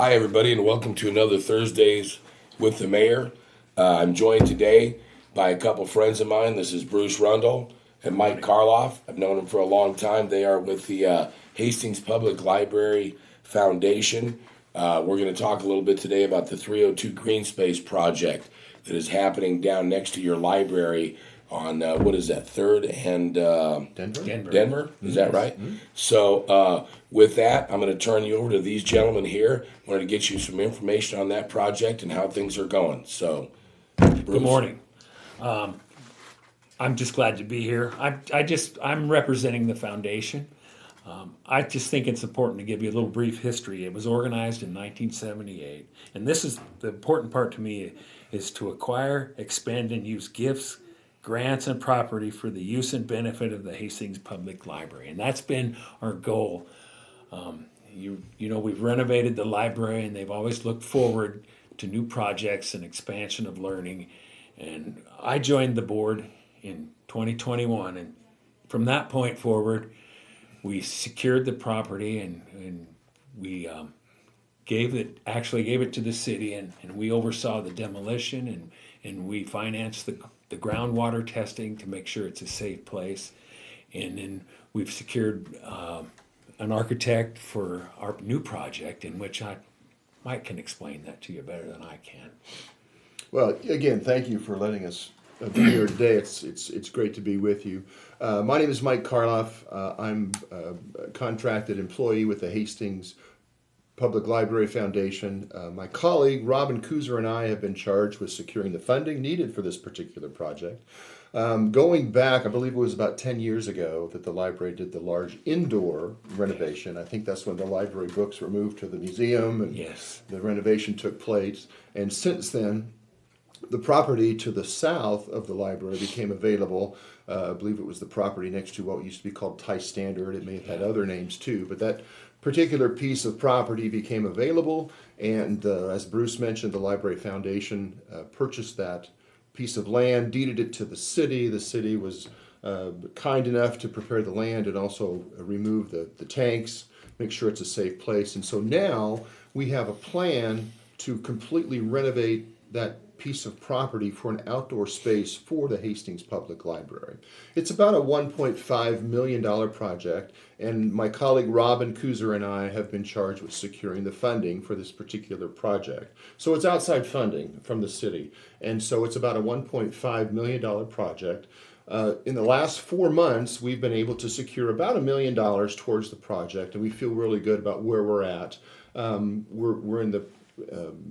Hi, everybody, and welcome to another Thursdays with the Mayor. I'm joined today by a couple friends of mine. This is Bruce Rundle and Mike Karloff. I've known them for a long time. They are with the Hastings Public Library Foundation. We're going to talk a little bit today about the 302 Greenspace project that is happening down next to your library on, what is that, 3rd and Denver? Is that right? Mm-hmm. So with that, I'm going to turn you over to these gentlemen here. I wanted to get you some information on that project and how things are going. So, Bruce. Good morning. I'm just glad to be here. I'm representing the foundation. I just think it's important to give you a little brief history. It was organized in 1978, and this is the important part to me, is to acquire, expend, and use gifts, grants, and property for the use and benefit of the Hastings Public Library, and that's been our goal. We've renovated the library, and they've always looked forward to new projects and expansion of learning. And I joined the board in 2021, and from that point forward, we secured the property, and we gave it to the city, and we oversaw the demolition, and we financed the groundwater testing to make sure it's a safe place. And then we've secured an architect for our new project, in which Mike can explain that to you better than I can. Well, again, thank you for letting us be here today. It's great to be with you. My name is Mike Karloff. I'm a contracted employee with the Hastings Public Library Foundation. My colleague, Robin Kuzer, and I have been charged with securing the funding needed for this particular project. Going back, I believe it was about 10 years ago that the library did the large indoor renovation. I think that's when the library books were moved to the museum and the renovation took place. And since then, the property to the south of the library became available. I believe it was the property next to what used to be called Thai Standard. It may have had other names too, but that particular piece of property became available. And as Bruce mentioned, the Library Foundation purchased that piece of land, deeded it to the city. The city was kind enough to prepare the land and also remove the tanks, make sure it's a safe place. And so now we have a plan to completely renovate that piece of property for an outdoor space for the Hastings Public Library. It's about a $1.5 million project, and my colleague Robin Kuzer and I have been charged with securing the funding for this particular project. So it's outside funding from the city, and so it's about a $1.5 million project. In the last 4 months, we've been able to secure about $1 million towards the project, and we feel really good about where we're at. We're in the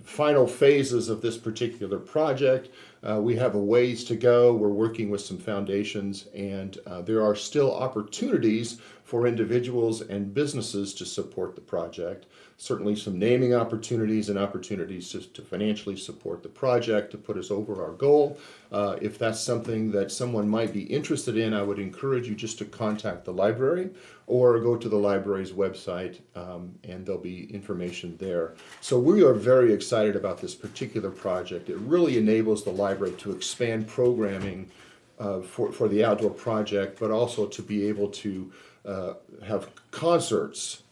final phases of this particular project. We have a ways to go. We're working with some foundations, and there are still opportunities for individuals and businesses to support the project. Certainly some naming opportunities and opportunities to financially support the project to put us over our goal. If that's something that someone might be interested in, I would encourage you just to contact the library or go to the library's website, and there'll be information there. So we are very excited about this particular project. It really enables the library to expand programming for the outdoor project, but also to be able to have concerts,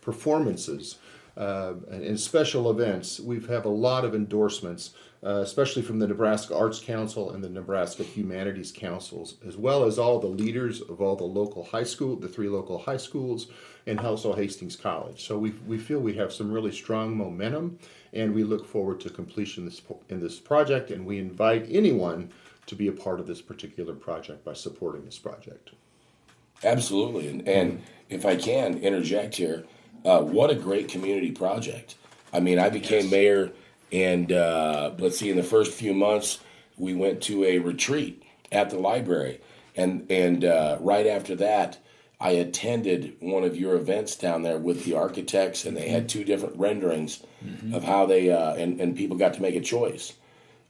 performances, and special events. We have a lot of endorsements, especially from the Nebraska Arts Council and the Nebraska Humanities Councils, as well as all the leaders of all the local high school, the 3 local high schools, and also Hastings College. So we feel we have some really strong momentum, and we look forward to completion in this project, and we invite anyone to be a part of this particular project by supporting this project. Absolutely. And if I can interject here, what a great community project. I mean, I became mayor, and let's see, in the first few months, we went to a retreat at the library. And right after that, I attended one of your events down there with the architects, and they had 2 different renderings of how they, and people got to make a choice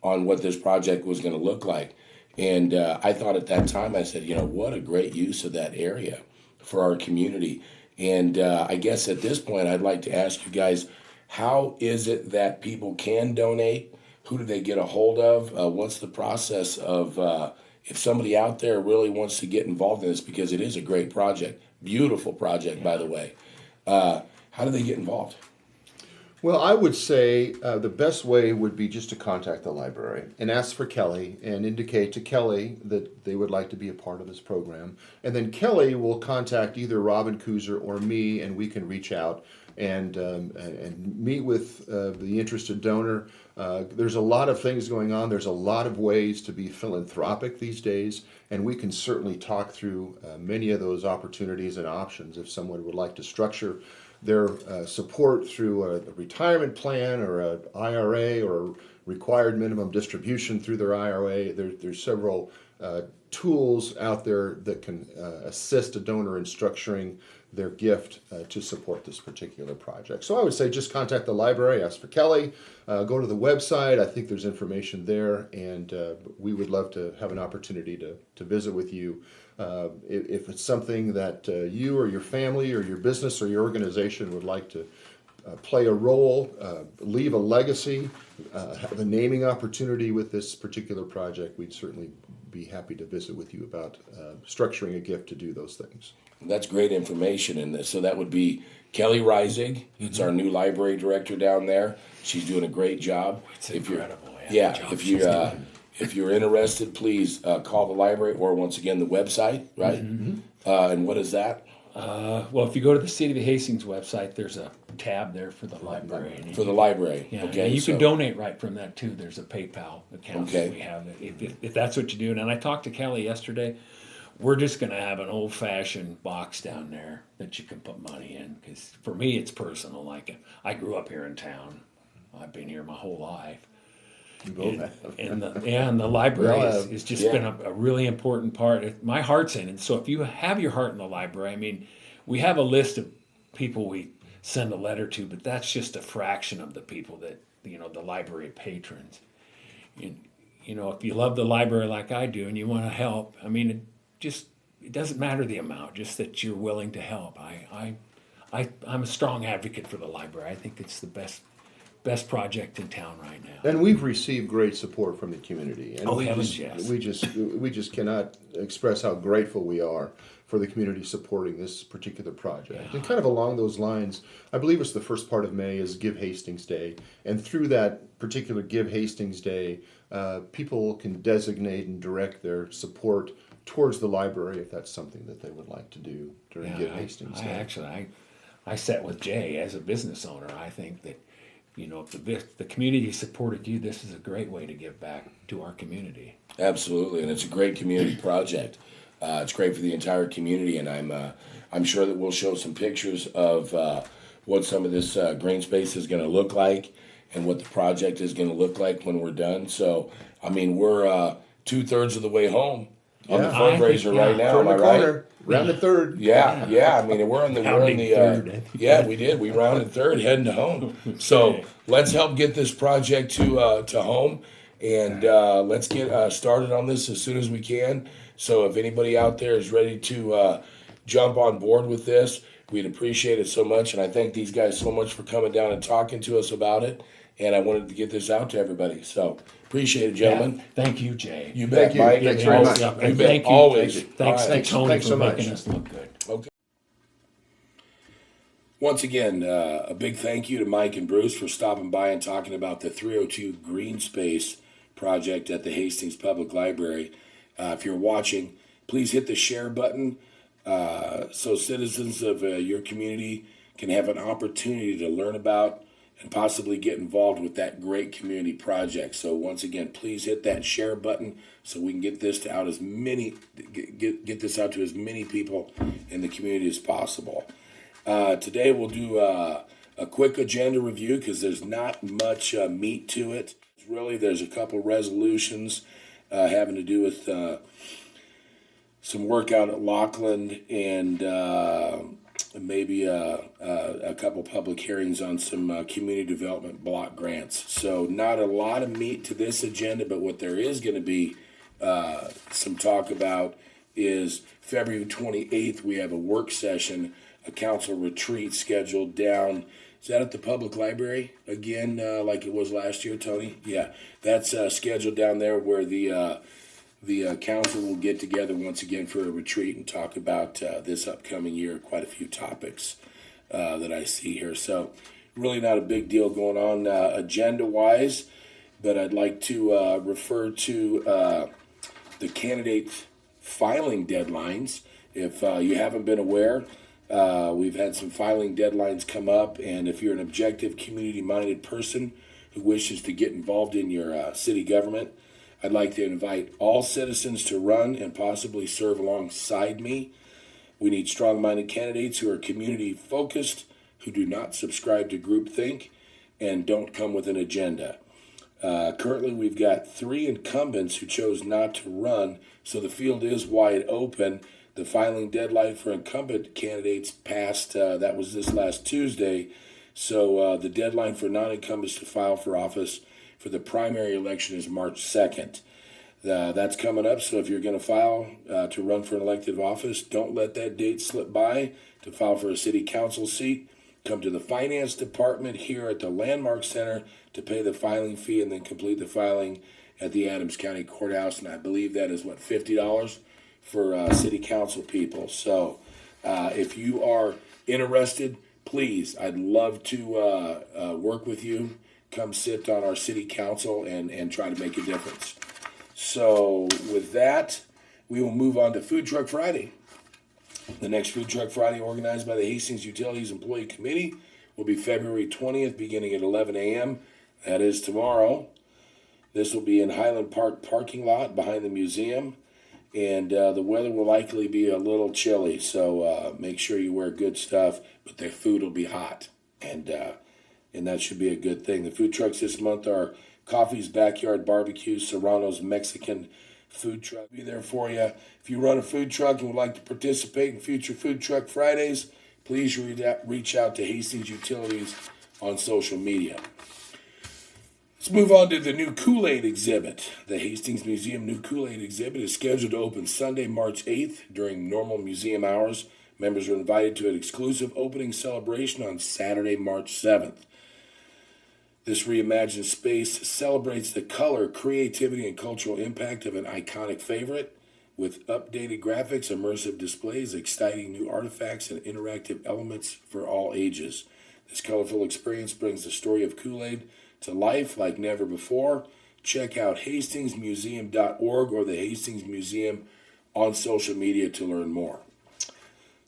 on what this project was going to look like. And I thought at that time, I said, what a great use of that area for our community. And I guess at this point, I'd like to ask you guys, how is it that people can donate? Who do they get a hold of? What's the process of if somebody out there really wants to get involved in this, because it is a great project, beautiful project, by the way, how do they get involved? Well, I would say the best way would be just to contact the library and ask for Kelly and indicate to Kelly that they would like to be a part of this program. And then Kelly will contact either Robin Kuzer or me, and we can reach out and meet with the interested donor. There's a lot of things going on. There's a lot of ways to be philanthropic these days, and we can certainly talk through many of those opportunities and options if someone would like to structure their support through a retirement plan or an IRA or a required minimum distribution through their IRA. There's several tools out there that can assist a donor in structuring their gift to support this particular project. So I would say just contact the library, ask for Kelly, go to the website. I think there's information there, and we would love to have an opportunity to visit with you. If it's something that you or your family or your business or your organization would like to play a role, leave a legacy, have a naming opportunity with this particular project, we'd certainly be happy to visit with you about structuring a gift to do those things. That's great information, and so that would be Kelly Reisig. It's our new library director down there. She's doing a great job. It's incredible. If you're interested, please call the library or once again the website, right? And what is that? Well, if you go to the City of Hastings website, there's a tab there for the library. And For the library. Yeah, Okay. and you can donate right from that too. There's a PayPal account Okay. that we have. If that's what you do. And I talked to Kelly yesterday. We're just going to have an old-fashioned box down there that you can put money in. Because for me, it's personal. Like, I grew up here in town. I've been here my whole life. And the library has just been a really important part. My heart's in it. So if you have your heart in the library, I mean, we have a list of people we send a letter to, but that's just a fraction of the people that, the library patrons. And, if you love the library like I do and you want to help, I mean, it doesn't matter the amount, just that you're willing to help. I'm a strong advocate for the library. I think it's the best project in town right now. And we've received great support from the community. And Yes. we just cannot express how grateful we are for the community supporting this particular project. Yeah. And kind of along those lines, I believe it's the first part of May is Give Hastings Day. And through that particular Give Hastings Day, people can designate and direct their support towards the library if that's something that they would like to do during Give Hastings Day. I sat with Jay as a business owner. I think that if the community supported you, this is a great way to give back to our community. Absolutely, and it's a great community project. It's great for the entire community, and I'm sure that we'll show some pictures of what some of this Greenspace is going to look like and what the project is going to look like when we're done. So, I mean, we're 2/3 of the way home on the fundraiser right now. Turn the corner, rounded third. Yeah. I mean, we're in the third. Yeah, we did. We rounded third, heading to home. So let's help get this project to home, and let's get started on this as soon as we can. So if anybody out there is ready to jump on board with this, we'd appreciate it so much. And I thank these guys so much for coming down and talking to us about it. And I wanted to get this out to everybody. So appreciate it, gentlemen. Yeah. Thank you, Jay. You bet, Mike. Thanks very much. You bet, always. Thanks to Tony Thanks for so much. making us look good. Okay. Once again, a big thank you to Mike and Bruce for stopping by and talking about the 302 Greenspace project at the Hastings Public Library. If you're watching, please hit the share button so citizens of your community can have an opportunity to learn about and possibly get involved with that great community project. So once again, please hit that share button so we can get this out as many get this out to as many people in the community as possible. Today we'll do a quick agenda review because there's not much meat to it. Really, there's a couple resolutions having to do with some work out at Laughlin and maybe a couple public hearings on some community development block grants. So not a lot of meat to this agenda, but what there is going to be some talk about is February 28th, we have a work session, a council retreat scheduled down. Is that at the public library again, like it was last year, Tony? Yeah, that's scheduled down there where the council will get together once again for a retreat and talk about this upcoming year. Quite a few topics that I see here. So really not a big deal going on agenda-wise, but I'd like to refer to the candidate filing deadlines. If you haven't been aware, we've had some filing deadlines come up, and if you're an objective, community-minded person who wishes to get involved in your city government, I'd like to invite all citizens to run and possibly serve alongside me. We need strong-minded candidates who are community-focused, who do not subscribe to groupthink, and don't come with an agenda. Currently, we've got 3 incumbents who chose not to run, so the field is wide open. The filing deadline for incumbent candidates passed, that was this last Tuesday, so the deadline for non-incumbents to file for office for the primary election is March 2nd. That's coming up, so if you're going to file to run for an elected office, don't let that date slip by to file for a city council seat. Come to the finance department here at the Landmark Center to pay the filing fee and then complete the filing at the Adams County Courthouse, and I believe that is, $50 for city council people. So if you are interested, please, I'd love to work with you. Come sit on our city council and try to make a difference. So with that, we will move on to Food Truck Friday. The next Food Truck Friday, organized by the Hastings Utilities Employee Committee, will be February 20th, beginning at 11 a.m. That is tomorrow. This will be in Highland Park parking lot behind the museum, and the weather will likely be a little chilly, so make sure you wear good stuff, but the food will be hot, and that should be a good thing. The food trucks this month are Coffee's Backyard Barbecue, Serrano's Mexican Food Truck. Be there for you. If you run a food truck and would like to participate in future Food Truck Fridays, please reach out to Hastings Utilities on social media. Let's move on to the new Kool-Aid exhibit. The Hastings Museum new Kool-Aid exhibit is scheduled to open Sunday, March 8th during normal museum hours. Members are invited to an exclusive opening celebration on Saturday, March 7th. This reimagined space celebrates the color, creativity, and cultural impact of an iconic favorite with updated graphics, immersive displays, exciting new artifacts, and interactive elements for all ages. This colorful experience brings the story of Kool-Aid to life like never before. Check out hastingsmuseum.org or the Hastings Museum on social media to learn more.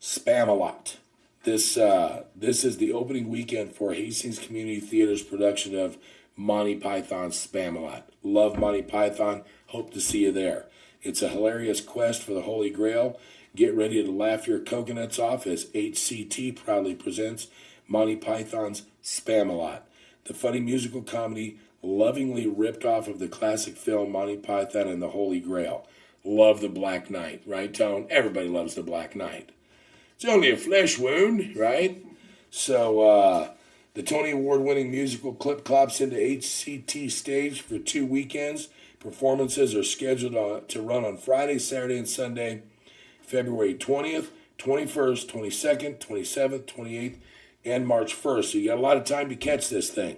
Spamalot. This is the opening weekend for Hastings Community Theater's production of Monty Python's Spamalot. Love Monty Python. Hope to see you there. It's a hilarious quest for the Holy Grail. Get ready to laugh your coconuts off as HCT proudly presents Monty Python's Spamalot, the funny musical comedy lovingly ripped off of the classic film Monty Python and the Holy Grail. Love the Black Knight, right, Tone? Everybody loves the Black Knight. It's only a flesh wound, right? So the Tony Award-winning musical Clip Clops into HCT stage for 2 weekends. Performances are scheduled to run on Friday, Saturday, and Sunday, February 20th, 21st, 22nd, 27th, 28th, and March 1st. So you got a lot of time to catch this thing.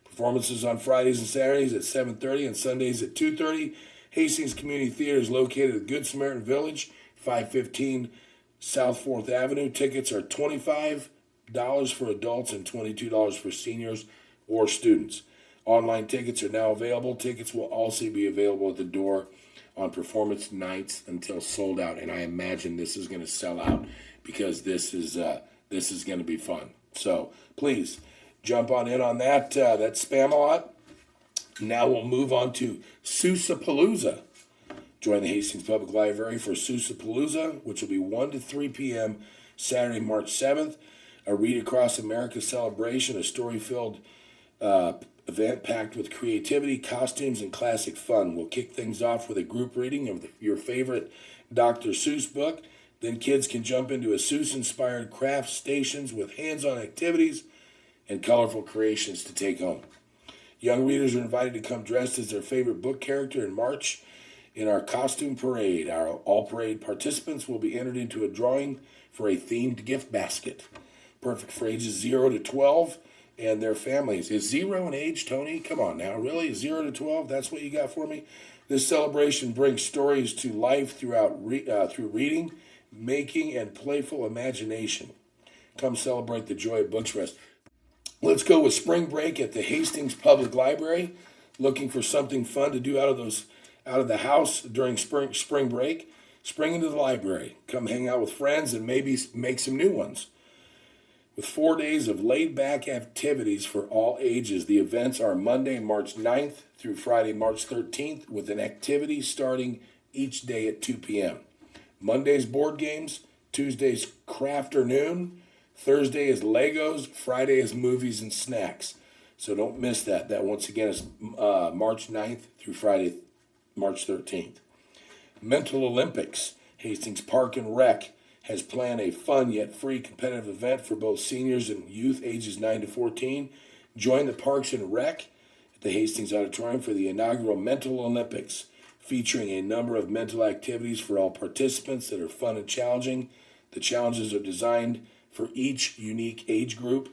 Performances on Fridays and Saturdays at 7:30 and Sundays at 2:30. Hastings Community Theater is located at Good Samaritan Village, 515 South 4th Avenue. Tickets are $25 for adults and $22 for seniors or students. Online tickets are now available. Tickets will also be available at the door on performance nights until sold out. And I imagine this is going to sell out because this is going to be fun. So please jump on in on that. That's Spamalot. Now we'll move on to Seussapalooza. Join the Hastings Public Library for Seussapalooza, which will be 1 to 3 p.m. Saturday, March 7th. A Read Across America celebration, a story-filled event packed with creativity, costumes, and classic fun. We'll kick things off with a group reading of your favorite Dr. Seuss book. Then kids can jump into a Seuss-inspired craft stations with hands-on activities and colorful creations to take home. Young readers are invited to come dressed as their favorite book character in March in our costume parade. Our all parade participants will be entered into a drawing for a themed gift basket. Perfect for ages 0 to 12 and their families. Is 0 an age, Tony? Come on now, really? 0 to 12? That's what you got for me? This celebration brings stories to life through reading, making, and playful imagination. Come celebrate the joy of books for us. Let's go with spring break at the Hastings Public Library. Looking for something fun to do out of the house during spring break? Spring into the library. Come hang out with friends and maybe make some new ones. With 4 days of laid-back activities for all ages, the events are Monday, March 9th through Friday, March 13th, with an activity starting each day at 2 p.m. Monday's board games, Tuesday's crafternoon, Thursday is Legos, Friday is movies and snacks. So don't miss that. That once again is March 9th through Friday, March 13th. Mental Olympics, Hastings Park and Rec has planned a fun yet free competitive event for both seniors and youth ages 9 to 14. Join the Parks and Rec at the Hastings Auditorium for the inaugural Mental Olympics, featuring a number of mental activities for all participants that are fun and challenging. The challenges are designed for each unique age group.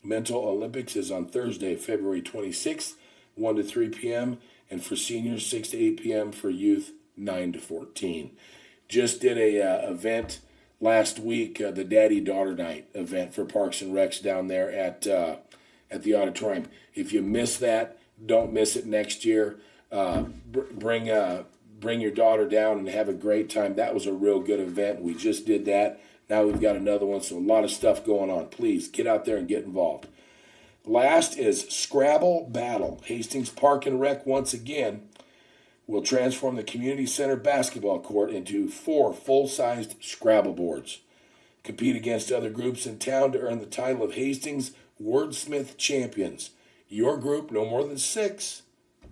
Mental Olympics is on Thursday, February 26th, 1 to 3 p.m., and for seniors, 6 to 8 p.m., for youth, 9 to 14. Just did a event last week, the Daddy-Daughter Night event for Parks and Recs down there at the auditorium. If you miss that, don't miss it next year. Bring your daughter down and have a great time. That was a real good event. We just did that. Now we've got another one, so a lot of stuff going on. Please get out there and get involved. Last is Scrabble Battle. Hastings Park and Rec once again will transform the community center basketball court into 4 full-sized Scrabble boards. Compete against other groups in town to earn the title of Hastings Wordsmith Champions. Your group, no more than 6,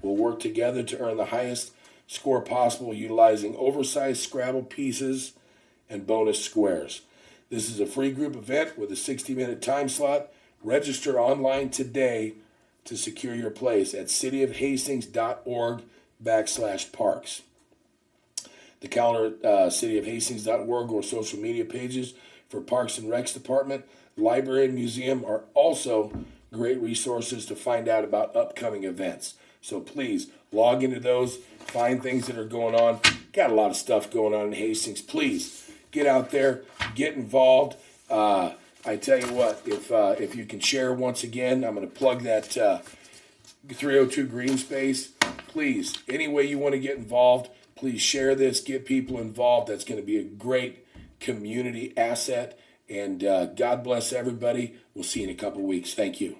will work together to earn the highest score possible utilizing oversized Scrabble pieces and bonus squares. This is a free group event with a 60-minute time slot. Register online today to secure your place at cityofhastings.org/parks. The calendar, cityofhastings.org, or social media pages for Parks and Recs Department, Library, and Museum are also great resources to find out about upcoming events. So please log into those, find things that are going on. Got a lot of stuff going on in Hastings. Please get out there, get involved. I tell you what, if you can share once again, I'm going to plug that 302 Greenspace. Please, any way you want to get involved, please share this, get people involved. That's going to be a great community asset. And God bless everybody. We'll see you in a couple weeks. Thank you.